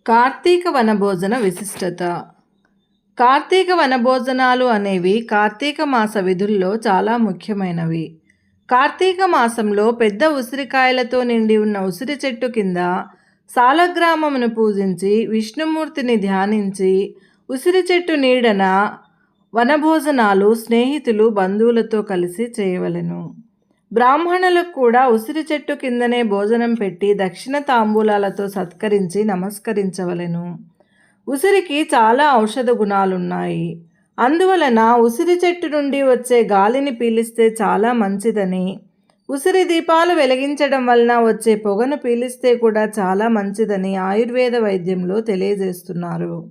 కార్తీక వనభోజన విశిష్టత. కార్తీక వనభోజనాలు అనేవి కార్తీక మాస విధుల్లో చాలా ముఖ్యమైనవి. కార్తీక మాసంలో పెద్ద ఉసిరికాయలతో నిండి ఉన్న ఉసిరి చెట్టు కింద సాలగ్రామమును పూజించి విష్ణుమూర్తిని ధ్యానించి ఉసిరి చెట్టు నీడన వనభోజనాలు స్నేహితులు బంధువులతో కలిసి చేయవలెను. బ్రాహ్మణులకు కూడా ఉసిరి చెట్టు కిందనే భోజనం పెట్టి దక్షిణ తాంబూలాలతో సత్కరించి నమస్కరించవలెను. ఉసిరికి చాలా ఔషధ గుణాలున్నాయి. అందువలన ఉసిరి చెట్టు నుండి వచ్చే గాలిని పీలిస్తే చాలా మంచిదని, ఉసిరి దీపాలు వెలిగించడం వలన వచ్చే పొగను పీలిస్తే కూడా చాలా మంచిదని ఆయుర్వేద వైద్యంలో తెలియజేస్తున్నారు.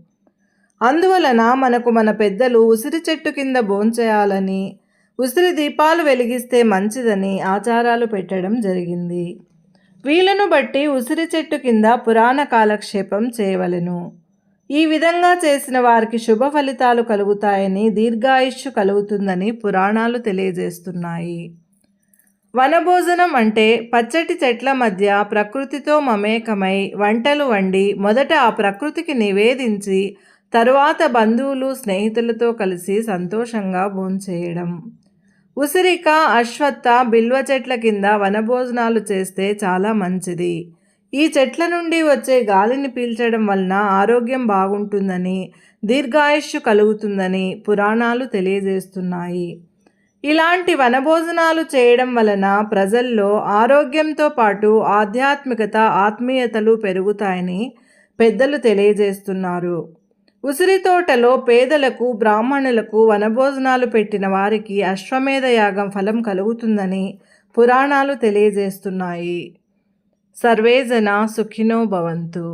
అందువలన మనకు మన పెద్దలు ఉసిరి చెట్టు కింద భోంచేయాలని, ఉసిరి దీపాలు వెలిగిస్తే మంచిదని ఆచారాలు పెట్టడం జరిగింది. వీలును బట్టి ఉసిరి చెట్టు కింద పురాణ కాలక్షేపం చేయవలెను. ఈ విధంగా చేసిన వారికి శుభ ఫలితాలు కలుగుతాయని, దీర్ఘాయుష్షు కలుగుతుందని పురాణాలు తెలియజేస్తున్నాయి. వనభోజనం అంటే పచ్చటి చెట్ల మధ్య ప్రకృతితో మమేకమై వంటలు వండి మొదట ఆ ప్రకృతికి నివేదించి తరువాత బంధువులు స్నేహితులతో కలిసి సంతోషంగా భోంచేయడం. ఉసిరిక, అశ్వత్థ, బిల్వ చెట్ల కింద వనభోజనాలు చేస్తే చాలా మంచిది. ఈ చెట్ల నుండి వచ్చే గాలిని పీల్చడం వలన ఆరోగ్యం బాగుంటుందని, దీర్ఘాయుష్షు కలుగుతుందని పురాణాలు తెలియజేస్తున్నాయి. ఇలాంటి వనభోజనాలు చేయడం వలన ప్రజల్లో ఆరోగ్యంతో పాటు ఆధ్యాత్మికత, ఆత్మీయతలు పెరుగుతాయని పెద్దలు తెలియజేస్తున్నారు. ఉసిరి తోటలో పేదలకు, బ్రాహ్మణులకు వనభోజనాలు పెట్టిన వారికి అశ్వమేధ యాగం ఫలం కలుగుతుందని పురాణాలు తెలియజేస్తున్నాయి. సర్వే జనా సుఖినో భవంతు.